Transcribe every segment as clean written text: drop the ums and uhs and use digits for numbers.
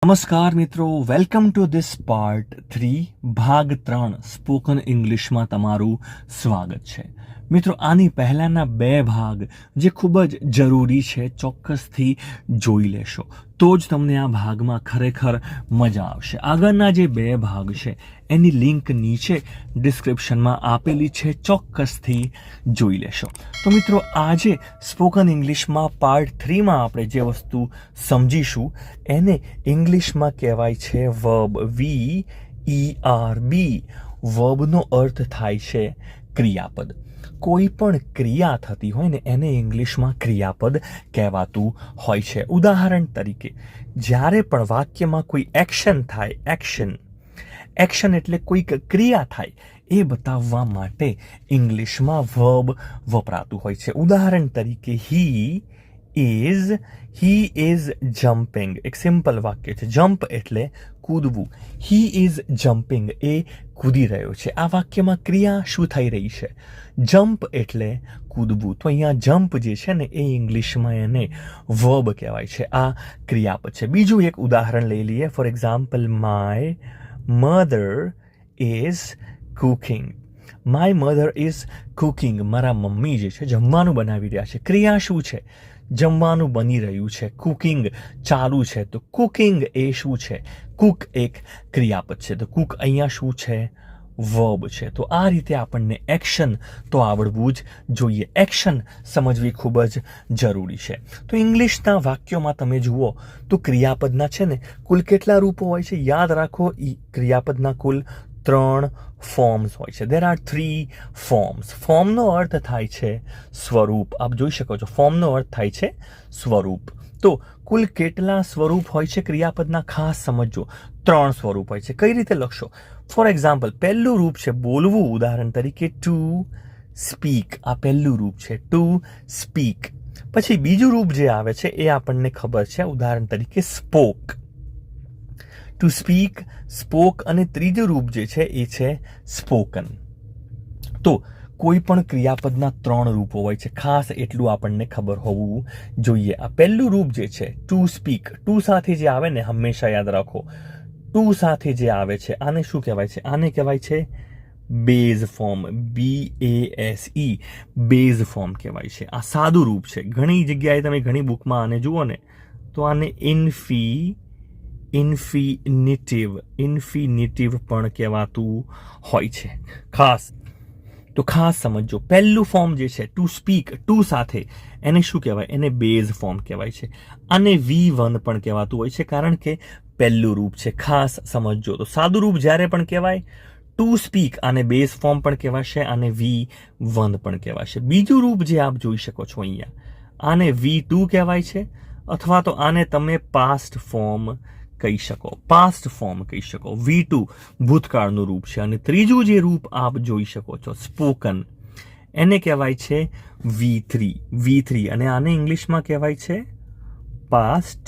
નમસ્કાર મિત્રો, welcome to this part 3 ભાગ 3 સ્પોકન ઇંગ્લિશમાં તમારું સ્વાગત છે. મિત્રો, આની પહેલાંના 2 ભાગ જે ખૂબ જ જરૂરી છે ચોક્કસથી જોઈ લેશો તો જ તમને આ ભાગમાં ખરેખર મજા આવશે. આગળના જે 2 ભાગ છે એની લિંક નીચે ડિસ્ક્રિપ્શનમાં આપેલી છે, ચોક્કસથી જોઈ લેશો. તો મિત્રો, આજે સ્પોકન ઇંગ્લિશમાં પાર્ટ 3માં આપણે જે વસ્તુ સમજીશું એને ઇંગ્લિશમાં કહેવાય છે વર્બ. VERB. વર્બનો અર્થ થાય છે ક્રિયાપદ. કોઈ પણ ક્રિયા થતી હોય ને એને ઇંગ્લિશમાં ક્રિયાપદ કહેવાતું હોય છે. ઉદાહરણ તરીકે, જ્યારે પણ વાક્યમાં કોઈ એક્શન થાય, એક્શન એટલે કોઈક ક્રિયા થાય એ બતાવવા માટે ઇંગ્લિશમાં વર્બ વપરાતું હોય છે. ઉદાહરણ તરીકે, હી ઇઝ જમ્પિંગ. એક સિમ્પલ વાક્ય છે. જમ્પ એટલે કૂદવું. હી ઇઝ જમ્પિંગ, એ કૂદી રહ્યો છે. આ વાક્યમાં ક્રિયા શું થઈ રહી છે? જમ્પ એટલે કૂદવું. તો અહીંયા જમ્પ જે છે ને એ ઇંગ્લિશમાં એને વર્બ કહેવાય છે. આ ક્રિયાપદ છે. બીજું એક ઉદાહરણ લઈ લઈએ. For example, my mother is cooking. My mother is cooking. મારા મમ્મી જે છે જમવાનું બનાવી રહ્યા છે. ક્રિયા શું છે? જમવાનું બની રહ્યું છે. કુકિંગ ચાલુ છે. તો કુકિંગ એ શું છે? કુક એક ક્રિયાપદ છે. તો કુક અહીંયા શું છે? વર્બ છે. તો આ રીતે આપણને એક્શન તો આવડવું જ જોઈએ. એક્શન સમજવી ખૂબ જ જરૂરી છે. તો ઇંગ્લિશના વાક્યોમાં તમે જુઓ તો ક્રિયાપદના છે ને કુલ કેટલા રૂપો હોય છે? યાદ રાખો, ક્રિયાપદના કુલ 3 ફોર્મ્સ હોય છે. There are 3 forms. ફોર્મનો અર્થ થાય છે સ્વરૂપ. આપ જોઈ શકો છો, ફોર્મનો અર્થ થાય છે સ્વરૂપ. તો કુલ કેટલા સ્વરૂપ હોય છે ક્રિયાપદના? ખાસ સમજો, 3 સ્વરૂપ હોય છે. કઈ રીતે લખશો? ફોર એક્ઝામ્પલ, પહેલું રૂપ છે બોલવું. ઉદાહરણ તરીકે, ટુ સ્પીક. આ પહેલું રૂપ છે, ટુ સ્પીક. પછી બીજું રૂપ જે આવે છે એ આપણને ખબર છે. ઉદાહરણ તરીકે, સ્પોક. To speak, spoke. અને ત્રીજું રૂપ જે છે એ છે સ્પોકન. તો કોઈ પણ ક્રિયાપદના 3 રૂપો હોય છે. ખાસ એટલું આપણને ખબર હોવું જોઈએ. આ પહેલું રૂપ જે છે ટુ સ્પીક, ટુ સાથે જે આવે ને હંમેશા યાદ રાખો, ટુ સાથે જે આવે છે આને શું કહેવાય છે? આને કહેવાય છે base form. BASE, base form કહેવાય છે. આ સાદું રૂપ છે. ઘણી જગ્યાએ તમે ઘણી બુકમાં આને જુઓ ને તો આને ઇન્ફિનિટિવ પણ કહેવાતું હોય છે. ખાસ સમજો, પહેલું ફોર્મ જે છે ટુ સ્પીક, ટુ સાથે, એને શું કહેવાય? એને બેઝ ફોર્મ કહેવાય છે. આને V1 પણ કહેવાતું હોય છે કારણ કે પહેલું રૂપ છે. ખાસ સમજો. તો સાદું રૂપ જ્યારે પણ કહેવાય ટુ સ્પીક, આને બેઝ ફોર્મ પણ કહેવાશે, આને V1 પણ કહેવાશે. બીજું રૂપ જે આપ જોઈ શકો છો અહીંયા, આને V2 કહેવાય છે, અથવા તો આને તમે પાસ્ટ ફોર્મ કહી શકો. V2 ભૂતકાળનું રૂપ છે. અને ત્રીજું જે રૂપ આપ જોઈ શકો છો, સ્પોકન, એને કહેવાય છે V3. અને આને ઇંગ્લિશમાં કહેવાય છે પાસ્ટ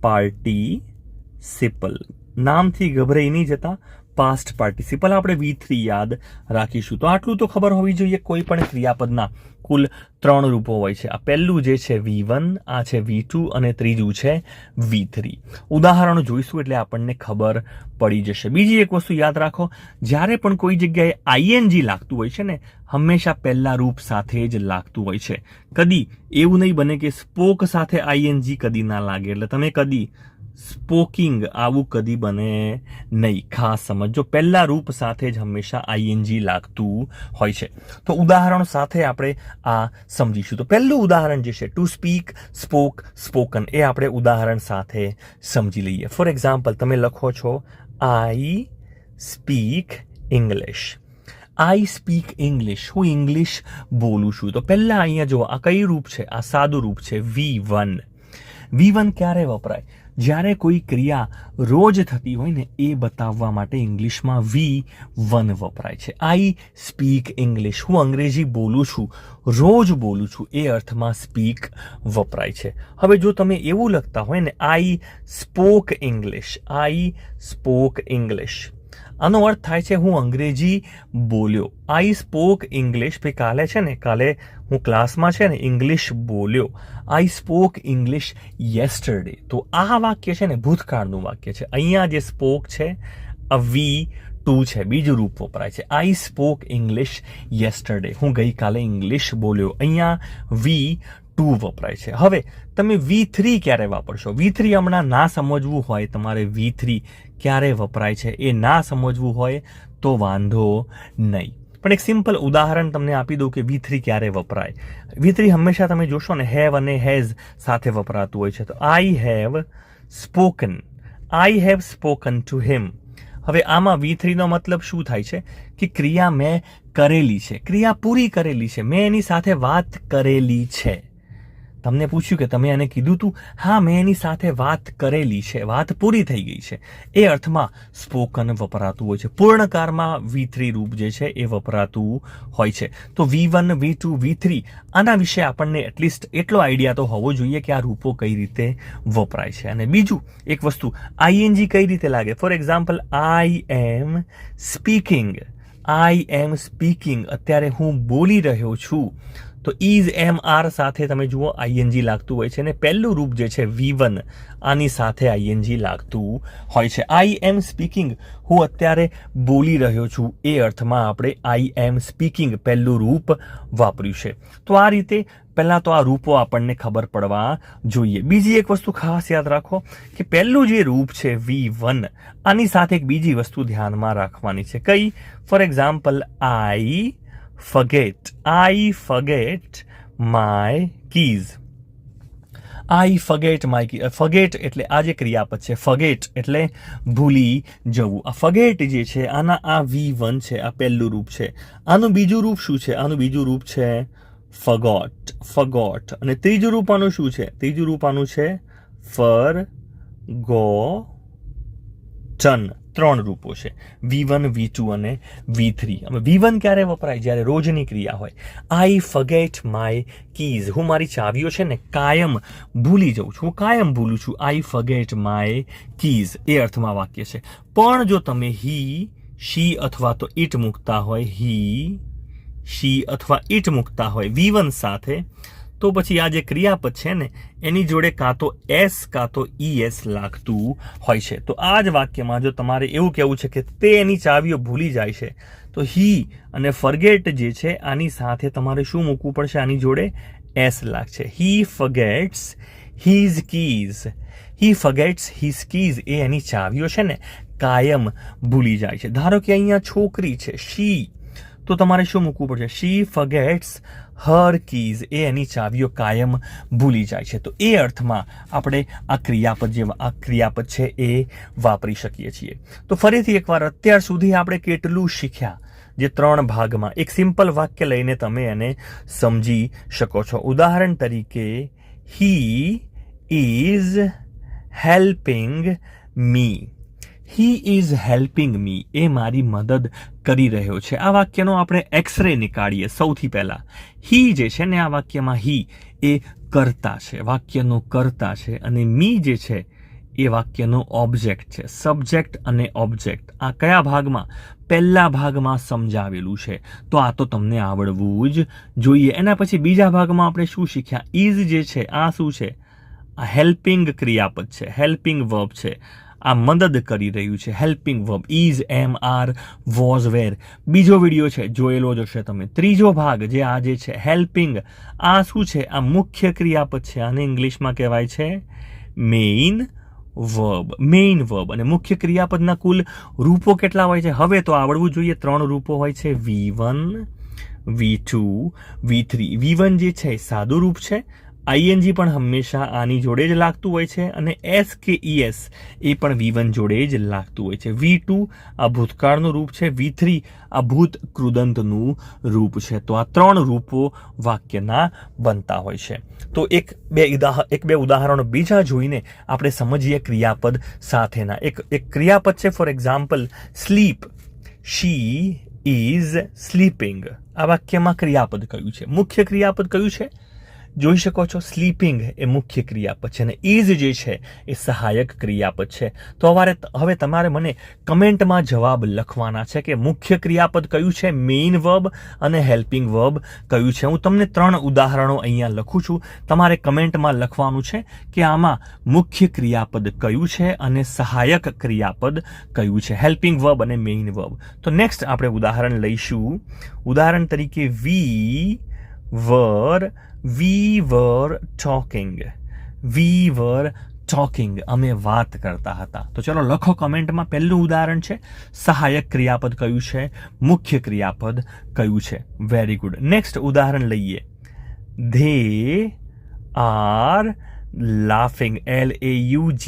પાર્ટિસિપલ. નામથી ગભરાઈ નહીં જતા, પાસ્ટ પાર્ટિસિપલ આપણે V3 યાદ રાખીશું. તો આટલું તો ખબર હોવી જોઈએ. કોઈ પણ ક્રિયાપદના કુલ 3 રૂપો હોય છે. આ પહેલું જે છે V1, આ છે V2 અને ત્રીજું છે V3. ઉદાહરણો જોઈશું એટલે આપણને ખબર પડી જશે. બીજી એક વસ્તુ યાદ રાખો, જ્યારે પણ કોઈ જગ્યાએ ING લાગતું હોય છે ને, હંમેશા પહેલા રૂપ સાથે જ લાગતું હોય છે. કદી એવું નહીં બને કે સ્પોક સાથે ING કદી ના લાગે. એટલે તમે કદી સ્પોકિંગ આવું કદી બને નહીં. ખાસ સમજો, પહેલા રૂપ સાથે જ હંમેશા ING લાગતું હોય છે. તો ઉદાહરણ સાથે આપણે આ સમજીશું. તો પહેલું ઉદાહરણ જે છે ટુ સ્પીક, સ્પોક, સ્પોકન, એ આપણે ઉદાહરણ સાથે સમજી લઈએ. ફોર એક્ઝામ્પલ, તમે લખો છો આઈ સ્પીક ઇંગ્લિશ. આઈ સ્પીક ઇંગ્લિશ. હું ઇંગ્લિશ બોલું છું. તો પહેલા અહીંયા જુઓ, આ કઈ રૂપ છે? આ સાદું રૂપ છે V1. V1 ક્યારે વપરાય? જ્યારે કોઈ ક્રિયા રોજ થતી હોય ને એ બતાવવા માટે ઇંગ્લિશમાં V1 વપરાય છે. આઈ સ્પીક ઇંગ્લિશ. હું અંગ્રેજી બોલું છું, રોજ બોલું છું, એ અર્થમાં સ્પીક વપરાય છે. હવે જો તમે એવું લખતા હોય ને આઈ સ્પોક ઇંગ્લિશ, આનો અર્થ થાય છે હું અંગ્રેજી બોલ્યો. આઈ સ્પોક ઇંગ્લિશ. ભાઈ કાલે છે ને, કાલે હું ક્લાસમાં છે ને ઇંગ્લિશ બોલ્યો. આઈ સ્પોક ઇંગ્લિશ યેસ્ટરડે. તો આ વાક્ય છે ને ભૂતકાળનું વાક્ય છે. અહીંયા જે સ્પોક છે આ V2 છે, બીજું રૂપ વપરાય છે. આઈ સ્પોક ઇંગ્લિશ યેસ્ટરડે. હું ગઈકાલે ઇંગ્લિશ બોલ્યો. અહીંયા V2 વપરાય છે. હવે તમે V3 ક્યારે વાપરશો? V3 હમણાં ના સમજવું હોય તમારે V3 ક્યારે વપરાય છે એ ના સમજવું હોય તો વાંધો નહીં, પણ એક સિમ્પલ ઉદાહરણ તમને આપી દઉં કે V3 ક્યારે વપરાય. V3 હંમેશા તમે જોશો ને હેવ અને હેઝ સાથે વપરાતું હોય છે. તો I have spoken. I have spoken to him. હવે આમાં V3 નો મતલબ શું થાય છે કે ક્રિયા મેં કરેલી છે, ક્રિયા પૂરી કરેલી છે, મેં એની સાથે વાત કરેલી છે. તમને પૂછ્યું કે તમે એને કીધું તું? હા, મેં એની સાથે વાત કરેલી છે, વાત પૂરી થઈ ગઈ છે. એ અર્થમાં સ્પોકન વપરાતું હોય છે. પૂર્ણકાળમાં V3 રૂપ જે છે એ વપરાતું હોય છે. તો V1, V2, V3 આના વિશે આપણને એટલીસ્ટ એટલો આઈડિયા તો હોવો જોઈએ કે આ રૂપો કઈ રીતે વપરાય છે. અને બીજું એક વસ્તુ, ING કઈ રીતે લાગે? For example, I M speaking. I M speaking, અત્યારે હું બોલી રહ્યો છું. તો ઇઝ MR સાથે તમે જુઓ ING લાગતું હોય છે. અને પહેલું રૂપ જે છે V1 આની સાથે ING લાગતું હોય છે. આઈ એમ સ્પીકિંગ, હું અત્યારે બોલી રહ્યો છું, એ અર્થમાં આપણે આઈ એમ સ્પીકિંગ પહેલું રૂપ વાપર્યું છે. તો આ રીતે પહેલાં તો આ રૂપો આપણને ખબર પડવા જોઈએ. બીજી એક વસ્તુ ખાસ યાદ રાખો કે પહેલું જે રૂપ છે V1 આની સાથે એક બીજી વસ્તુ ધ્યાનમાં રાખવાની છે. કઈ? For example, I forget. I forget my keys. I forget my keys. Forget એટલે આ જે ક્રિયાપદ છે. forget એટલે ભૂલી જવું. આ forget જે છે આના આ V1 છે, આ પહેલું રૂપ છે. આનું બીજું રૂપ શું છે? આનું બીજું રૂપ છે forgot. forgot. અને ત્રીજું રૂપ આનું શું છે? ત્રીજું રૂપ આનું છે forgotten. 3 રૂપો છે, V1, V2 અને V3. હવે V1 ક્યારે વપરાય? જ્યારે રોજની ક્રિયા હોય. આઈ ફર્ગેટ માય કીઝ. હું મારી ચાવીઓ છે ને કાયમ ભૂલી જાઉં છું, હું કાયમ ભૂલું છું. આઈ ફર્ગેટ માય કીઝ એ અર્થમાં વાક્ય છે. પણ જો તમે હી, શી અથવા તો ઇટ મૂકતા હોય, હી, શી અથવા ઇટ મૂકતા હોય V1 સાથે, તો પછી આ જે ક્રિયાપદ છે ને એની જોડે કાં તો S કાં તો ES લાગતું હોય છે. તો આ જ વાક્યમાં જો તમારે એવું કહેવું છે કે તે એની ચાવીઓ ભૂલી જાય છે, તો હી અને ફર્ગેટ જે છે આની સાથે તમારે શું મૂકવું પડશે? આની જોડે S લાગશે. હી ફર્ગેટ્સ હીઝ કીઝ. હી ફર્ગેટ્સ હીઝ કીઝ એ એની ચાવીઓ છે ને કાયમ ભૂલી જાય છે. ધારો કે અહીંયા છોકરી છે શી, તો તમારે શું મૂકવું પડશે? શી ફર્ગેટ્સ હર કીઝ એ એની ચાવીઓ કાયમ ભૂલી જાય છે. તો એ અર્થમાં આપણે આ ક્રિયાપદ છે એ વાપરી શકીએ છીએ. તો ફરીથી એકવાર, અત્યાર સુધી આપણે કેટલું શીખ્યા? જે 3 ભાગમાં એક સિમ્પલ વાક્ય લઈને તમે એને સમજી શકો છો. ઉદાહરણ તરીકે, he is helping me. He is helping me, એ મારી મદદ કરી રહ્યો છે. આ વાક્યનો આપણે એક્સરે નીકાળીએ. સૌથી પહેલા હી જે છે ને આ વાક્યમાં હી એ કર્તા છે, વાક્યનો કર્તા છે, અને મી જે છે એ વાક્યનો ઓબ્જેક્ટ છે. સબ્જેક્ટ અને ઓબ્જેક્ટ આ કયા ભાગમાં? પહેલા ભાગમાં સમજાવેલું છે. તો આ તો તમને આવડવું જ જોઈએ. એના પછી બીજા ભાગમાં આપણે શું શીખ્યા? ઇઝ જે છે આ શું છે? આ હેલ્પિંગ ક્રિયાપદ છે, હેલ્પિંગ વર્બ છે. આ મદદ કરી રહ્યું છે, helping verb. Is, MR, was, were. બીજો વિડીયો છે, જોયેલો જ હશે તમે. ત્રીજો ભાગ જે આ જે છે હેલ્પિંગ, આ શું છે? આ મુખ્ય ક્રિયાપદ છે. આને ઇંગ્લિશમાં કહેવાય છે મેઇન વર્બ. Main verb. અને મુખ્ય ક્રિયાપદના કુલ રૂપો કેટલા હોય છે? હવે તો આવડવું જોઈએ. 3 રૂપો હોય છે, V1, V2, V3. V1 જે છે સાદું રૂપ છે. ING પણ હંમેશા આની જોડે જ લાગતું હોય છે, અને S કે ES એ પણ V1 જોડે જ લાગતું હોય છે. V2 આ ભૂતકાળનું રૂપ છે, V3 આ ભૂત કૃદંતનું રૂપ છે. તો આ 3 રૂપો વાક્યના બનતા હોય છે. તો એક બે ઉદાહરણો બીજા જોઈને આપણે સમજીએ ક્રિયાપદ સાથેના. એક ક્રિયાપદ છે, for example, sleep. She is sleeping. આ વાક્યમાં ક્રિયાપદ કયું છે? મુખ્ય ક્રિયાપદ કયું છે? જોઈ શકો છો સ્લીપિંગ એ મુખ્ય ક્રિયાપદ છે અને ઇઝ જે છે એ સહાયક ક્રિયાપદ છે. તો હવે તમારે મને કમેન્ટમાં જવાબ લખવાના છે કે મુખ્ય ક્રિયાપદ કયું છે, મેઇન વર્બ અને હેલ્પિંગ વર્બ કયું છે. હું તમને 3 ઉદાહરણો અહીંયા લખું છું. તમારે કમેન્ટમાં લખવાનું છે કે આમાં મુખ્ય ક્રિયાપદ કયું છે અને સહાયક ક્રિયાપદ કયું છે, હેલ્પિંગ વર્બ અને મેઇન વર્બ. તો નેક્સ્ટ આપણે ઉદાહરણ લઈશું. ઉદાહરણ તરીકે વી were talking. અમે વાત કરતા હતા. તો ચલો લખો કમેન્ટમાં. પહેલું ઉદાહરણ છે સહાયક ક્રિયાપદ કયું છે, મુખ્ય ક્રિયાપદ કયું છે. Very good. નેક્સ્ટ ઉદાહરણ લઈએ. they are laughing, LAUGHING,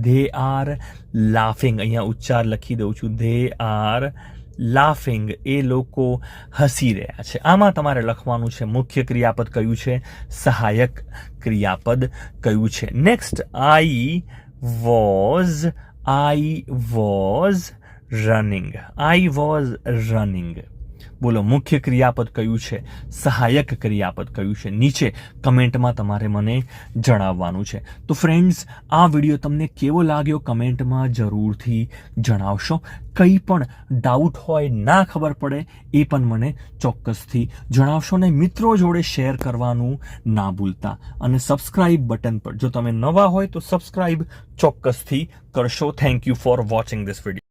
they are laughing. અહીંયા ઉચ્ચાર લખી દઉં છું. they are laughing, એ લોકો હસી રહ્યા છે. આમાં તમારે લખવાનું છે મુખ્ય ક્રિયાપદ કયું છે, સહાયક ક્રિયાપદ કયું છે. Next I was running. બોલો મુખ્ય ક્રિયાપદ કયું છે, સહાયક ક્રિયાપદ કયું છે. નીચે કમેન્ટમાં તમારે મને જણાવવાનું છે. તો ફ્રેન્ડ્સ, આ વિડીયો તમને કેવો લાગ્યો કમેન્ટમાં જરૂરથી જણાવશો. કંઈ પણ ડાઉટ હોય, ના ખબર પડે, એ પણ મને ચોક્કસથી જણાવશો. ને મિત્રો જોડે શેર કરવાનું ના ભૂલતા. અને સબસ્ક્રાઇબ બટન પર જો તમે નવા હોય તો સબસ્ક્રાઇબ ચોક્કસથી કરશો. Thank you for watching this video.